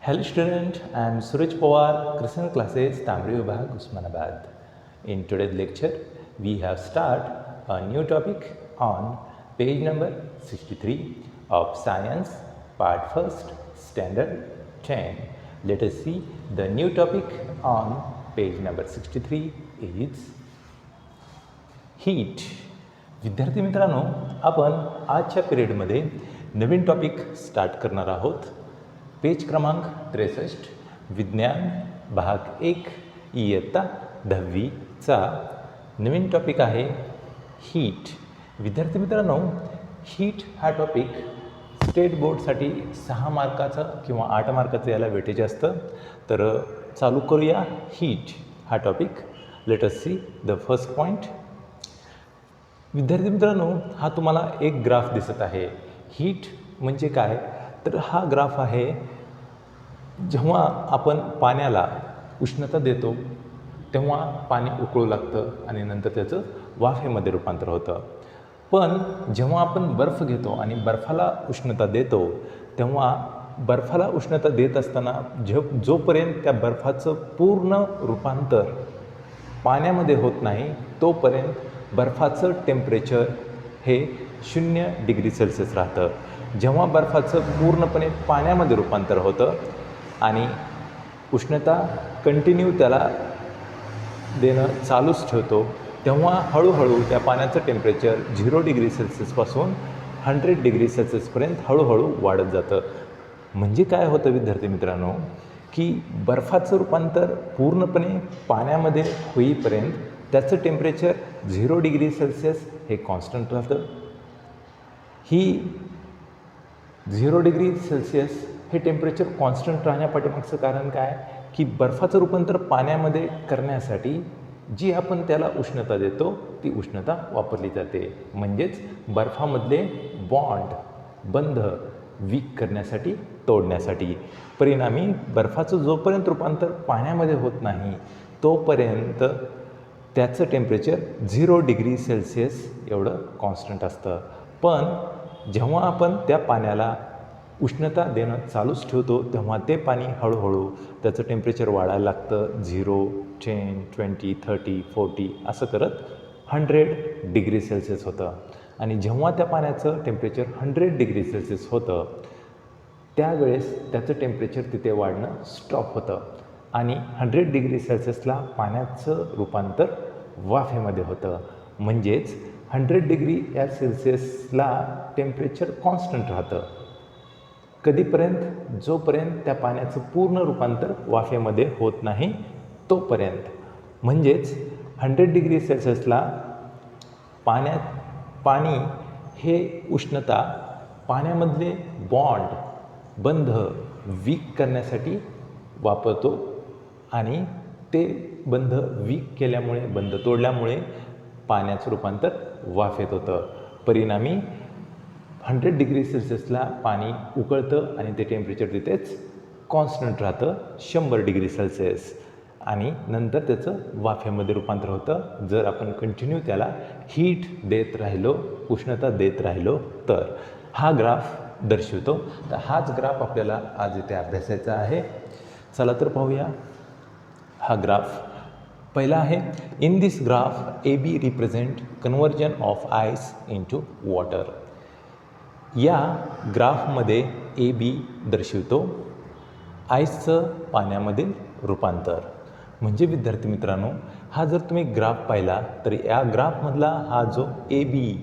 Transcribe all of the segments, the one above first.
Hello student, I am Suraj Pawar, Christian Classes, Tamri Vibhag, Usmanabad. In today's lecture, we have started a new topic on page number 63 of Science, Part 1st, Standard 10. Let us see the new topic on page number 63 is heat. विद्यार्थी मित्रांनो, आपण आजच्या पिरियडमध्ये नवीन topic start करणार आहोत. Page क्रमांक 63, विज्ञान भाग 1, इयत्ता 10वीचा नवीन टॉपिक आहे हीट. विद्यार्थी मित्रांनो, हीट हा टॉपिक स्टेट बोर्डसाठी 6 मार्काचं किंवा 8 मार्काचं याला वेटेज असतं. तर चालू करूया हीट हा topic. Late us see the first point. विद्यार्थी मित्रांनो, हा तुम्हाला एक ग्राफ दिसत आहे. हीट म्हणजे काय, तर हा ग्राफ आहे जेव्हा आपण पाण्याला उष्णता देतो तेव्हा पाणी उकळू लागतं आणि नंतर त्याचं वाफेमध्ये रूपांतर होतं. पण जेव्हा आपण बर्फ घेतो आणि बर्फाला उष्णता देतो तेव्हा बर्फाला उष्णता देत असताना जोपर्यंत त्या बर्फाचं पूर्ण रूपांतर पाण्यामध्ये होत नाही तोपर्यंत बर्फाचं टेम्परेचर हे 0 डिग्री सेल्सिअस राहतं. जेव्हा बर्फाचं पूर्णपणे पाण्यामध्ये रूपांतर होतं आणि उष्णता कंटिन्यू त्याला देणं चालूच ठेवतो तेव्हा हळूहळू त्या पाण्याचं टेम्परेचर 0 डिग्री सेल्सिअसपासून 100 डिग्री सेल्सिअसपर्यंत हळूहळू वाढत जातं. म्हणजे काय होतं विद्यार्थी मित्रांनो, की बर्फाचं रूपांतर पूर्णपणे पाण्यामध्ये होईपर्यंत त्याचं टेम्परेचर 0 डिग्री सेल्सिअस हे कॉन्स्टंट राहतं. ही 0 डिग्री सेल्सिअस हे टेम्परेचर कॉन्स्टंट राहण्यापाठीमागचं कारण काय, की बर्फाचं रूपांतर पाण्यामध्ये करण्यासाठी जी आपण त्याला उष्णता देतो ती उष्णता वापरली जाते. म्हणजेच बर्फामधले बंध वीक करण्यासाठी, तोडण्यासाठी. परिणामी बर्फाचं जोपर्यंत रूपांतर पाण्यामध्ये होत नाही तोपर्यंत त्याचं टेम्परेचर 0 डिग्री सेल्सिअस एवढं कॉन्स्टंट असतं. पण जेव्हा आपण त्या पाण्याला उष्णता देणं चालूच ठेवतो तेव्हा ते पाणी हळूहळू त्याचं टेम्परेचर वाढायला लागतं. 0, 10, 20, 30, 40 असं करत 100 डिग्री सेल्सिअस होतं. आणि जेव्हा त्या पाण्याचं टेम्परेचर 100 डिग्री सेल्सिअस होतं त्यावेळेस त्याचं टेम्परेचर तिथे वाढणं स्टॉप होतं आणि 100 डिग्री सेल्सिअसला पाण्याचं रूपांतर वाफेमध्ये होतं. म्हणजेच 100 डिग्री या सेल्सिअसला टेम्परेचर कॉन्स्टंट राहतं. कधीपर्यंत, जोपर्यंत त्या पाण्याचं पूर्ण रूपांतर वाफेमध्ये होत नाही तोपर्यंत. म्हणजेच 100 डिग्री सेल्सिअसला पाणी हे उष्णता पाण्यामधले बंध वीक करण्यासाठी वापरतो आणि ते बंध वीक केल्यामुळे, बंध तोडल्यामुळे पाण्याचं रूपांतर वाफेत होतं. परिणामी 100 डिग्री सेल्सिअसला पाणी उकळतं आणि ते टेम्परेचर तिथेच कॉन्स्टंट राहतं 100 डिग्री सेल्सिअस आणि नंतर त्याचं वाफेमध्ये रूपांतर होतं जर आपण कंटिन्यू त्याला हीट देत राहिलो, उष्णता देत राहिलो तर. हा ग्राफ दर्शवतो. तर हाच ग्राफ आपल्याला आज इथे अभ्यासायचा आहे. चला तर पाहूया हा ग्राफ. पहिला आहे, in this graph A B represent conversion of ice into water. या ग्राफमध्ये ए बी दर्शवतो आईसचं पाण्यामधील रूपांतर. म्हणजे विद्यार्थी मित्रांनो, हा जर तुम्ही ग्राफ पाहिला तर या ग्राफमधला हा जो ए बी,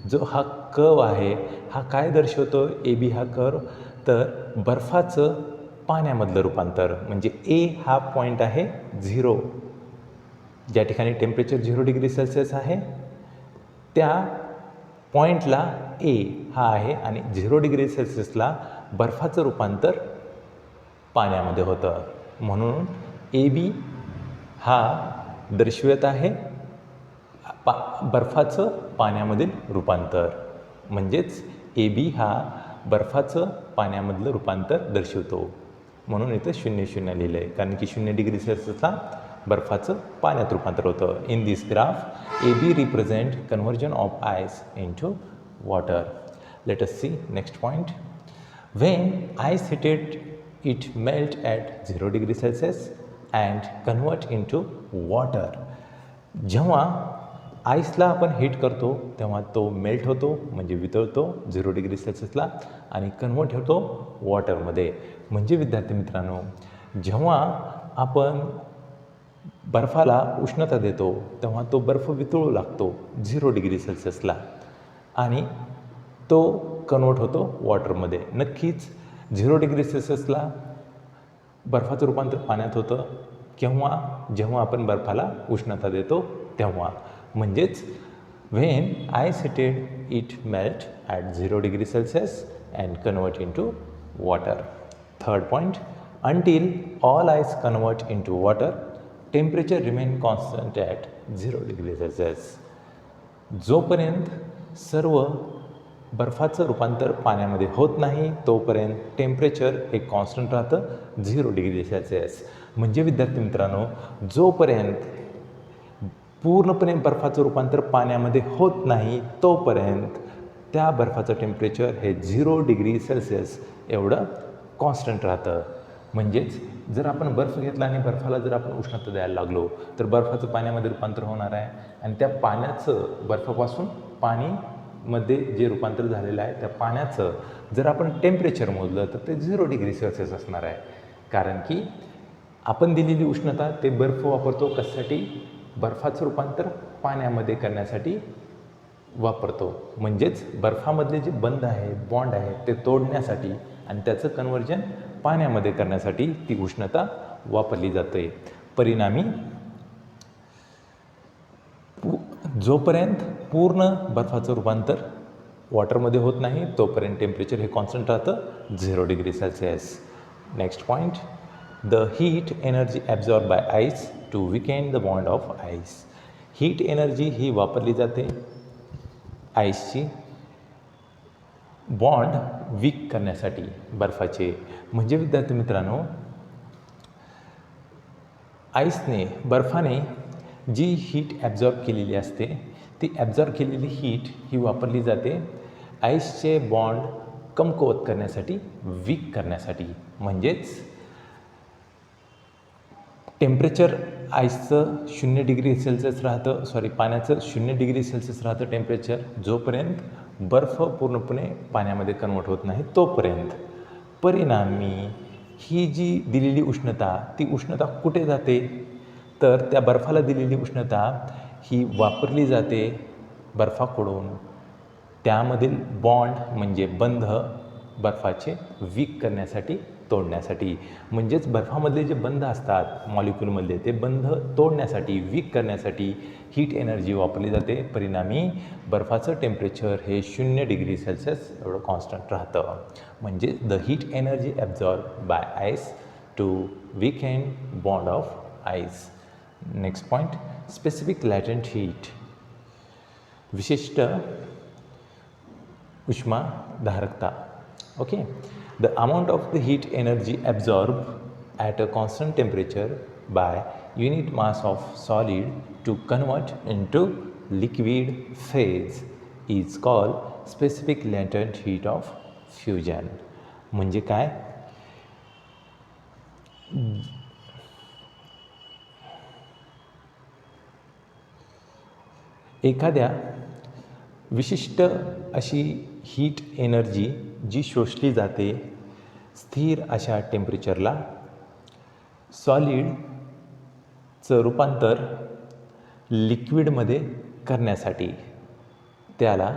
जो हा कर्व आहे, हा काय दर्शवतो ए बी हा कर्व, तर बर्फाचं पाण्यामधलं रूपांतर. म्हणजे ए हा पॉईंट आहे 0, ज्या ठिकाणी टेम्परेचर 0 डिग्री सेल्सिअस आहे त्या पॉईंटला ए हा आहे आणि 0 डिग्री सेल्सिअसला बर्फाचं रूपांतर पाण्यामध्ये होतं. म्हणून ए बी हा दर्शवत आहे बर्फाचं पाण्यामधील रूपांतर. म्हणजेच ए बी हा बर्फाचं पाण्यामधलं रूपांतर दर्शवतो. म्हणून इथं 0-0 लिहिलं आहे, कारण की 0 डिग्री सेल्सिअसला बर्फाचं पाण्यात रूपांतर होतं. In this graph A B represent conversion of ice into water. Let us see next point. When ice heated it melt at 0 degree Celsius and convert into water. जेव्हा आईसला आपण हीट करतो तेव्हा तो मेल्ट होतो म्हणजे वितळतो 0 डिग्री सेल्सिअसला आणि convert होतो वॉटरमध्ये. म्हणजे विद्यार्थी मित्रांनो, जेव्हा आपण बर्फाला उष्णता देतो तेव्हा तो बर्फ वितळू लागतो 0 डिग्री सेल्सिअसला आणि तो कन्वर्ट होतो वॉटरमध्ये. नक्कीच 0 डिग्री सेल्सिअसला बर्फाचं रूपांतर पाण्यात होतं जेव्हा आपण बर्फाला उष्णता देतो तेव्हा. म्हणजेच when ice heated it melt at 0 degree celsius and convert into water. Third point, until all ice convert into water temperature remain constant at 0 degree celsius. जोपर्यंत सर्व बर्फाचं रूपांतर पाण्यामध्ये होत नाही तोपर्यंत टेम्परेचर हे कॉन्स्टंट राहतं 0 डिग्री सेल्सिअस. म्हणजे विद्यार्थी मित्रांनो, जोपर्यंत पूर्णपणे बर्फाचं रूपांतर पाण्यामध्ये होत नाही तोपर्यंत त्या बर्फाचं टेम्परेचर हे 0 डिग्री सेल्सिअस एवढं कॉन्स्टंट राहतं. म्हणजेच जर आपण बर्फ घेतला आणि बर्फाला जर आपण उष्णता द्यायला लागलो तर बर्फाचं पाण्यामध्ये रूपांतर होणार आहे आणि त्या पाण्याचं बर्फापासून पाणीमध्ये जे रूपांतर झालेलं आहे त्या पाण्याचं जर आपण टेम्परेचर मोजलं तर ते 0 डिग्री सेल्सिअस असणार आहे. कारण की आपण दिलेली उष्णता ते बर्फ वापरतो कशासाठी? बर्फाचं रूपांतर पाण्यामध्ये करण्यासाठी वापरतो. म्हणजेच बर्फामधले जे बंध आहे, बॉन्ड आहे ते तोडण्यासाठी आणि त्याचं कन्व्हर्जन पाण्यामध्ये करण्यासाठी ती उष्णता वापरली जाते. परिणामी जोपर्यंत पूर्ण बर्फाचं रूपांतर वॉटरमध्ये होत नाही तोपर्यंत टेम्परेचर हे कॉन्स्टंट राहतं 0 degree Celsius. Next point, the heat energy absorb by ice to weaken the bond of ice. Heat energy ही वापरली जाते आईसची बॉन्ड वीक करण्यासाठी बर्फाचे. म्हणजे विद्यार्थी मित्रांनो, बर्फाने जी हीट ॲब्झॉर्ब केलेली असते ती ॲब्झॉर्ब केलेली हीट ही वापरली जाते आईसचे बॉन्ड कमकुवत करण्यासाठी, वीक करण्यासाठी. म्हणजेच टेम्परेचर आईसचं 0 डिग्री सेल्सिअस राहतं, पाण्याचं 0 डिग्री सेल्सिअस राहतं टेम्परेचर जोपर्यंत बर्फ पूर्णपणे पाण्यामध्ये कन्वर्ट होत नाही तोपर्यंत. परिणामी ही जी दिलेली उष्णता ती उष्णता कुठे जाते तर त्या बर्फाला दिलेली उष्णता ही वापरली जाते बर्फाकडून त्यामधील बॉन्ड म्हणजे बंध बर्फाचे वीक करण्यासाठी, तोडण्यासाठी. म्हणजेच बर्फामधले जे बंध असतात मॉलिक्यूलमधले ते बंध तोडण्यासाठी, वीक करण्यासाठी हीट एनर्जी वापरली जाते. परिणामी बर्फाचं टेम्परेचर हे 0 डिग्री सेल्सिअस एवढं कॉन्स्टंट राहतं. म्हणजे the heat energy absorb by ice to weaken bond of ice. Next point, specific latent heat. विशिष्ट उष्माधारकता. Okay, the amount of the heat energy absorbed at a constant temperature by unit mass of solid to convert into liquid phase is called specific latent heat of fusion. म्हणजे काय? एखाद्या विशिष्ट अशी heat energy जी शोषली जाते स्थिर अशा टेम्परेचरला सॉलिडचं रूपांतर लिक्विडमध्ये करण्यासाठी त्याला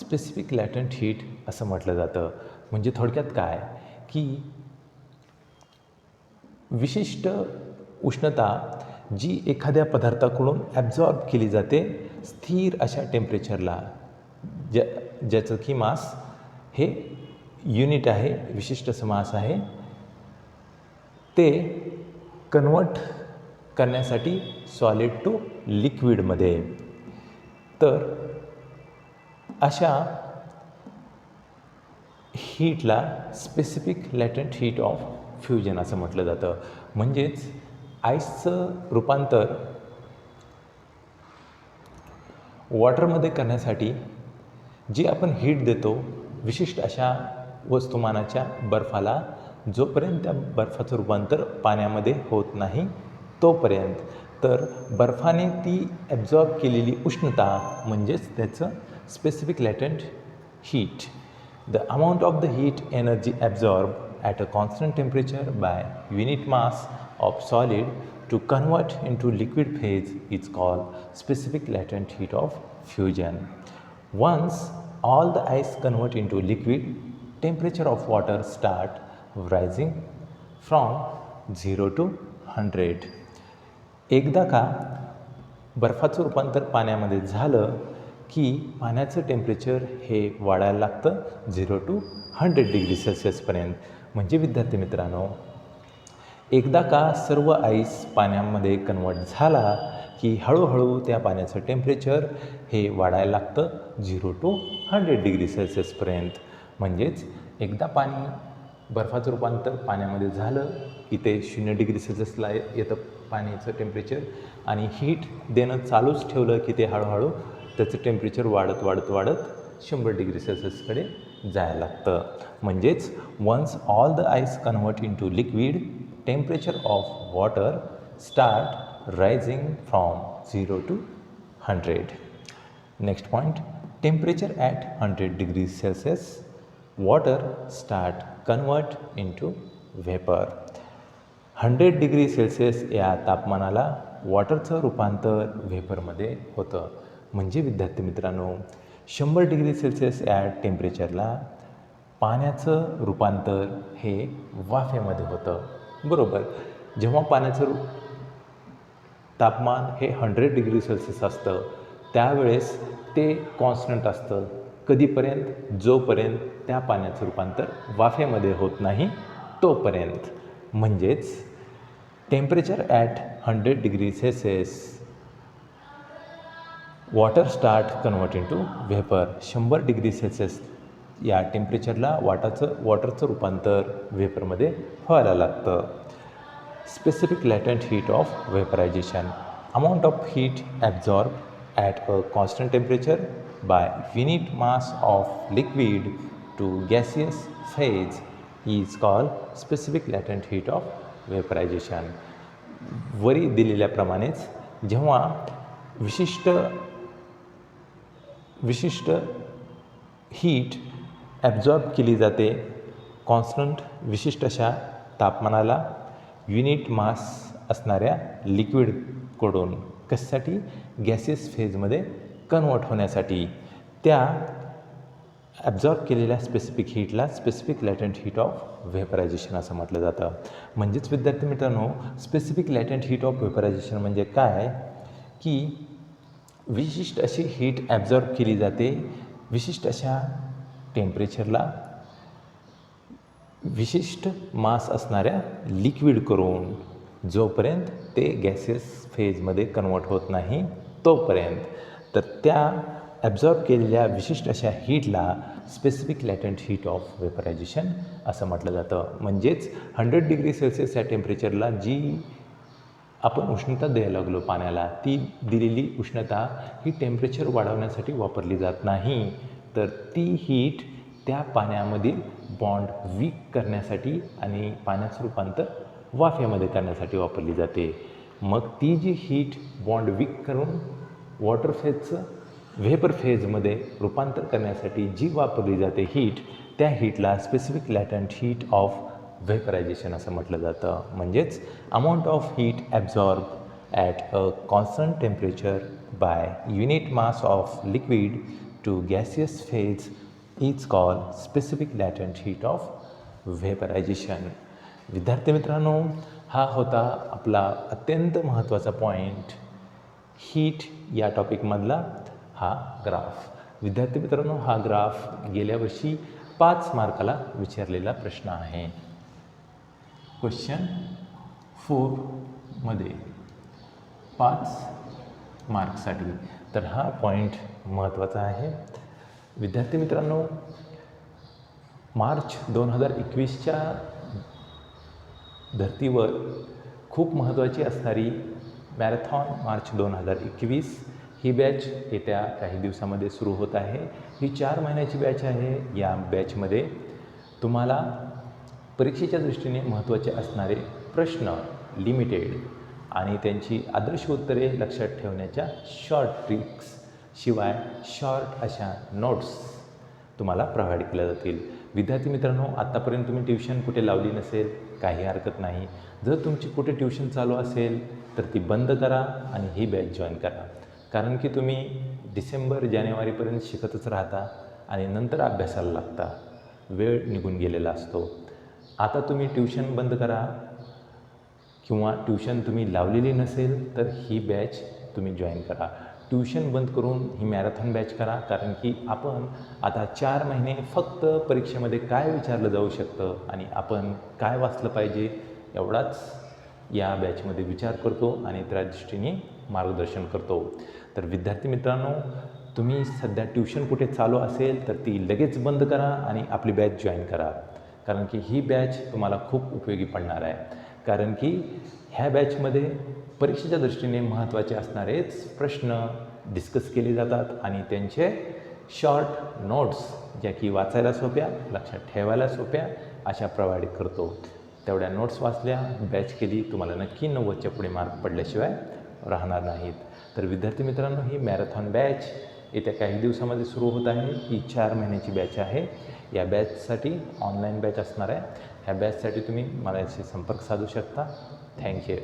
स्पेसिफिक लॅटंट हीट असं म्हटलं जातं. म्हणजे थोडक्यात काय की विशिष्ट उष्णता जी एखाद्या पदार्थाकडून ॲब्झॉर्ब केली जाते स्थिर अशा टेम्परेचरला ज्याचं की मास हे युनिट आहे, विशिष्ट समास आहे, ते कन्वर्ट करण्यासाठी सॉलिड टू लिक्विडमध्ये. तर अशा हीटला specific latent heat of fusion असं म्हटलं जातं. म्हणजेच आईसचं रूपांतर वॉटरमध्ये करण्यासाठी जी आपण हीट देतो विशिष्ट अशा वस्तुमानाच्या बर्फाला जोपर्यंत त्या बर्फाचं रूपांतर पाण्यामध्ये होत नाही तोपर्यंत. तर बर्फाने ती ॲब्झॉर्ब केलेली उष्णता म्हणजेच त्याचं specific latent heat. The amount of the heat energy absorb at a constant temperature by unit mass of solid to convert into liquid phase is called specific latent heat of fusion. Once all the ice convert into liquid, temperature of water start rising from 0 to 100. एकदा का बर्फाचं रूपांतर पाण्यामध्ये झालं की पाण्याचं temperature हे वाढायला लागतं 0 to 100 डिग्री सेल्सिअसपर्यंत. म्हणजे विद्यार्थी मित्रांनो, एकदा का सर्व आईस पाण्यामध्ये कन्वर्ट झाला की हळूहळू त्या पाण्याचं टेम्परेचर हे वाढायला लागतं 0 to 100 डिग्री सेल्सिअसपर्यंत. म्हणजेच एकदा पाणी बर्फाचं रूपांतर पाण्यामध्ये झालं की ते 0 डिग्री सेल्सिअसला येतं पाण्याचं टेम्परेचर, आणि हीट देणं चालूच ठेवलं की ते हळूहळू त्याचं टेम्परेचर वाढत वाढत वाढत 100 डिग्री सेल्सिअसकडे जायला लागतं. म्हणजेच once all the ice convert into liquid, temperature of water start rising from 0 to 100. Next point, temperature at 100 degrees Celsius, water start convert into vapor. 100 degree Celsius या तापमानाला वॉटरचं रूपांतर व्हेपरमध्ये होतं. म्हणजे विद्यार्थी मित्रांनो, 100 डिग्री सेल्सिअस या टेम्परेचरला पाण्याचं रूपांतर हे वाफेमध्ये होतं. बरोबर, जेव्हा पाण्याचं तापमान हे 100 डिग्री सेल्सिअस असतं त्यावेळेस ते कॉन्स्टंट असतं. कधीपर्यंत? जोपर्यंत त्या पाण्याचं रूपांतर वाफेमध्ये होत नाही तोपर्यंत. म्हणजेच temperature at 100 degree Celsius, water start convert into vapour. 100 degree Celsius या टेम्परेचरला वॉटरचं रूपांतर व्हेपरमध्ये व्हायला लागतं. Specific latent heat of vaporisation, amount of heat absorb at a constant temperature by unit mass of liquid to gaseous phase is called specific latent heat of vaporisation. वरी दिलेल्याप्रमाणेच जेव्हा विशिष्ट हीट ॲब्झॉर्ब केली जाते कॉन्स्टंट विशिष्ट अशा तापमानाला unit मास असणाऱ्या लिक्विडकडून, कशासाठी? गॅसेस फेजमध्ये कन्वर्ट होण्यासाठी. त्या ॲब्झॉर्ब केलेल्या स्पेसिफिक हीटला specific latent heat of vaporisation असं म्हटलं जातं. म्हणजेच विद्यार्थी मित्रांनो, specific latent heat of vaporisation म्हणजे काय की विशिष्ट अशी हीट ॲब्झॉर्ब केली जाते विशिष्ट अशा टेम्परेचरला विशिष्ट मास असणाऱ्या लिक्विड करून, जोपर्यंत ते गॅसेस फेजमध्ये कन्वर्ट होत नाही तोपर्यंत. तर त्या ॲब्झॉर्ब केलेल्या विशिष्ट अशा हीटला specific latent heat of vaporisation असं म्हटलं जातं. म्हणजेच 100 डिग्री सेल्सिअस या टेम्परेचरला जी आपण उष्णता द्यायला लागलो पाण्याला, ती दिलेली उष्णता ही टेम्परेचर वाढवण्यासाठी वापरली जात नाही, तर ती हीट त्या पाण्यामधील बॉन्ड वीक करण्यासाठी आणि पाण्याचं रूपांतर वाफेमध्ये करण्यासाठी वापरली जाते. मग ती जी हीट बॉन्ड वीक करून वॉटर फेजचं व्हेपर फेजमध्ये रूपांतर करण्यासाठी जी वापरली जाते हीट, त्या हीटला specific latent heat of vaporisation असं म्हटलं जातं. म्हणजेच amount of heat absorb at a constant temperature by unit mass of liquid to gaseous phase is called specific latent heat of vaporisation. विद्यार्थी मित्रांनो, हा होता आपला अत्यंत महत्त्वाचा पॉईंट, हीट या टॉपिकमधला हा ग्राफ. विद्यार्थी मित्रांनो, हा ग्राफ गेल्या वर्षी 5 मार्काला विचारलेला प्रश्न आहे. क्वेश्चन 4 मध्ये 5 मार्क्ससाठी. तर हा पॉईंट महत्त्वाचा आहे. विद्यार्थी मित्रांनो, मार्च 2021च्या धर्तीवर खूप महत्त्वाची असणारी मॅरेथॉन मार्च 2021 ही बॅच येत्या काही दिवसामध्ये सुरू होत आहे. ही 4 महिन्याची बॅच आहे. या बॅचमध्ये तुम्हाला परीक्षेच्या दृष्टीने महत्त्वाचे असणारे प्रश्न लिमिटेड आणि त्यांची आदर्श उत्तरे लक्षात ठेवण्याच्या शॉर्ट ट्रिक्स शिवाय शॉर्ट अशा नोट्स तुम्हाला प्रोव्हाइड केल्या जातील. विद्यार्थी मित्रांनो, आत्तापर्यंत तुम्ही ट्युशन कुठे लावली नसेल काही हरकत नाही. जर तुमची कुठे ट्युशन चालू असेल तर ती बंद करा आणि ही बॅच जॉईन करा. कारण की तुम्ही डिसेंबर जानेवारीपर्यंत शिकतच राहता आणि नंतर अभ्यासाला लागता. वेळ निघून गेलेला असतो. आता तुम्ही ट्युशन बंद करा किंवा ट्युशन तुम्ही लावलेली नसेल तर ही बॅच तुम्ही जॉईन करा. ट्युशन बंद करून ही मॅरेथॉन बॅच करा. कारण की आपण आता 4 महिने फक्त परीक्षेमध्ये काय विचारलं जाऊ शकतं आणि आपण काय वाचलं पाहिजे एवढाच या बॅचमध्ये विचार करतो आणि त्या दृष्टीने मार्गदर्शन करतो. तर विद्यार्थी मित्रांनो, तुम्ही सध्या ट्युशन कुठे चालू असेल तर ती लगेच बंद करा आणि आपली बॅच जॉईन करा. कारण की ही बॅच तुम्हाला खूप उपयोगी पडणार आहे. कारण की ह्या बॅचमध्ये परीक्षेच्या दृष्टीने महत्त्वाचे असणारेच प्रश्न डिस्कस केले जातात आणि त्यांचे शॉर्ट नोट्स ज्या की वाचायला सोप्या, लक्षात ठेवायला सोप्या अशा प्रोव्हाइड करतो. तेवढ्या नोट्स वाचल्या, बॅच केली, तुम्हाला नक्की 90च्या पुढे मार्क पडल्याशिवाय राहणार नाहीत. तर विद्यार्थी मित्रांनो, ही मॅरेथॉन बॅच येत्या काही दिवसामध्ये सुरू होत आहे. ही 4 महिन्याची बॅच आहे. या बॅचसाठी ऑनलाईन बॅच असणार आहे. ह्या बॅचसाठी तुम्ही माझ्याशी संपर्क साधू शकता. थँक्यू.